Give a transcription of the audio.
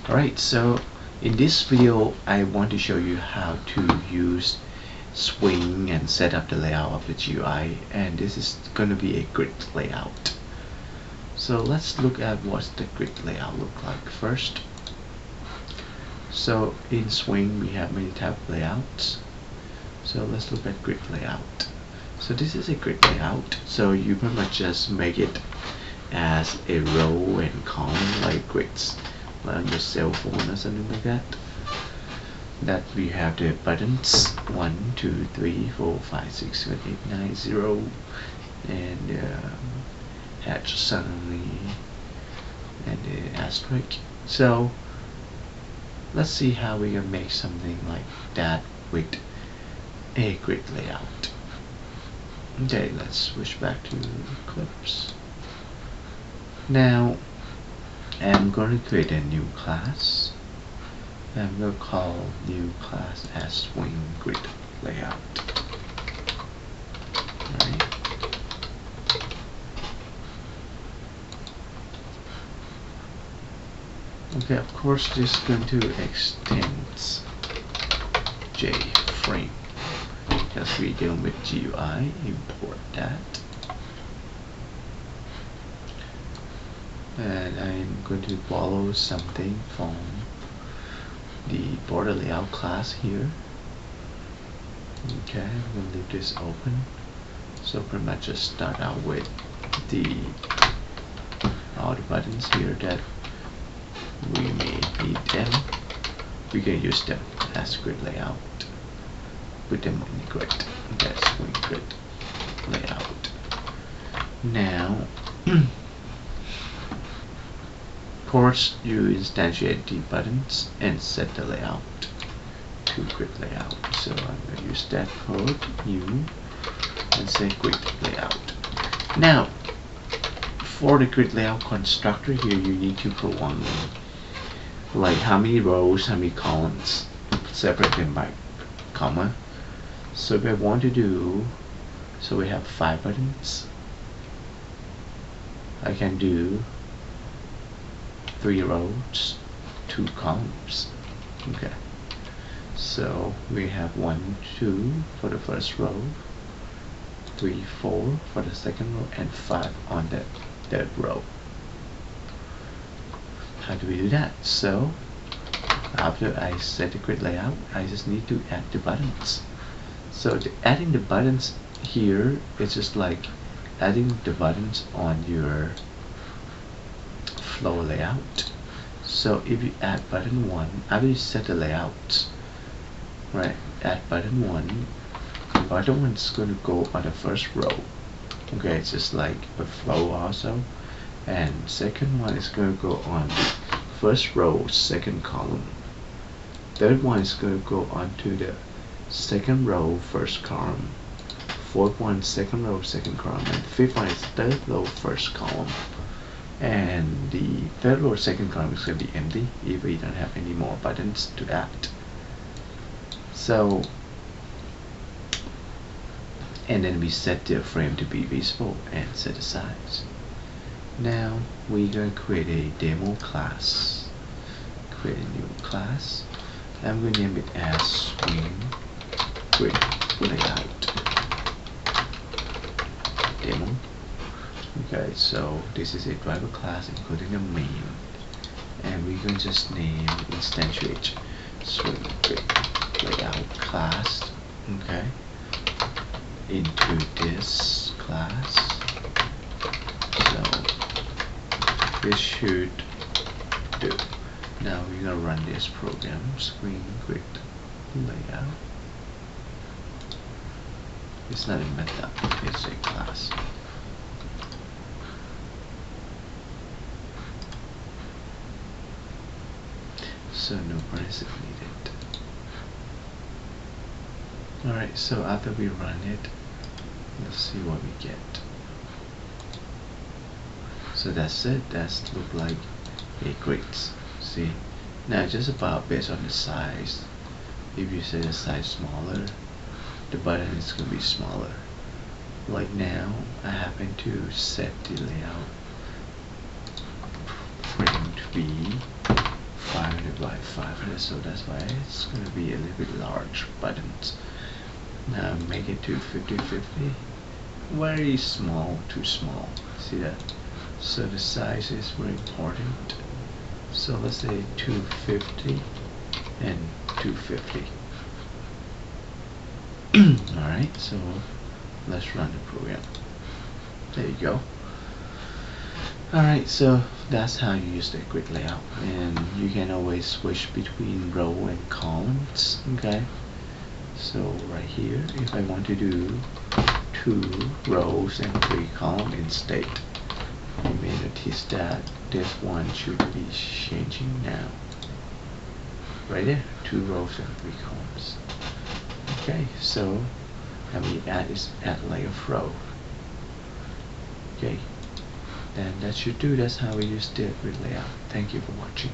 Alright, so in this video I want to show you how to use Swing and set up the layout of the GUI, and this is going to be a grid layout. So let's look at what the grid layout look like first. So in Swing we have many type of layouts. So let's look at grid layout. So this is a grid layout, so you pretty much just make it as a row and column like grids, like on your cell phone or something like that. That we have the buttons 1, 2, 3, 4, 5, 6, 7, 8, 9, 0, and hatch suddenly, and the asterisk. So let's see how we can make something like that with a grid layout. Okay, let's switch back to Eclipse. Now I'm going to create a new class. I'm going to call new class as SwingGUI GridLayout. Right. Okay, of course this is going to extend JFrame because we're dealing with GUI. Import that. And I'm going to borrow something from the border layout class here. Okay, I'm going to leave this open. So pretty much just start out with all the buttons here that we may need them. We can use them as grid layout. Put them on the grid. That's Swing Grid Layout. Now of course, you instantiate the buttons and set the layout to grid layout. So I'm going to use that code new and say grid layout. Now, for the grid layout constructor here, you need to put one like how many rows, how many columns, separate them by comma. So if I want to do, so we have 5 buttons. I can do 3 rows, 2 columns. Okay, so we have 1, 2 for the first row, 3, 4 for the second row, and 5 on the third row. How do we do that? So after I set the grid layout, I just need to add the buttons. So adding the buttons here is just like adding the buttons on your flow layout. So if you add button 1, after you set the layout, right, add button 1, button 1 is going to go on the first row. Okay, it's just like a flow also, and second one is going to go on the first row, second column. Third one is going to go onto the second row, first column. Fourth one, second row, second column, and fifth one is third row, first column. And the third row, second column is going to be empty if we don't have any more buttons to add. So, and then we set the frame to be visible and set the size. Now we're going to create a demo class. Create a new class. I'm going to name it as Swing Grid Layout Demo. Okay, so this is a driver class including the main, and we're going to just name instantiate Swing Grid Layout class. Okay, into this class. So this should do. Now we're gonna run this program, Swing Grid Layout. It's not a method, it's a class. So no parentheses needed. Alright, so after we run it, let's see what we get. So that's it. That's look like a grid. See, now just about based on the size. If you set the size smaller, the button is going to be smaller. Like now, I happen to set the layout frame to be 5 by 500, so that's why it's going to be a little bit large buttons. Now make it to 50-50. Very small, too small. See that? So the size is very important. So let's say 250 and 250. Alright, so let's run the program. There you go. Alright, so that's how you use the grid layout, and you can always switch between row and columns. Okay, so right here, if I want to do 2 rows and 3 columns instead, you may notice that this one should be changing now. Right there, 2 rows and 3 columns. Okay, so and we add layer of row. Okay, then that should do. That's how we use the grid layout. Thank you for watching.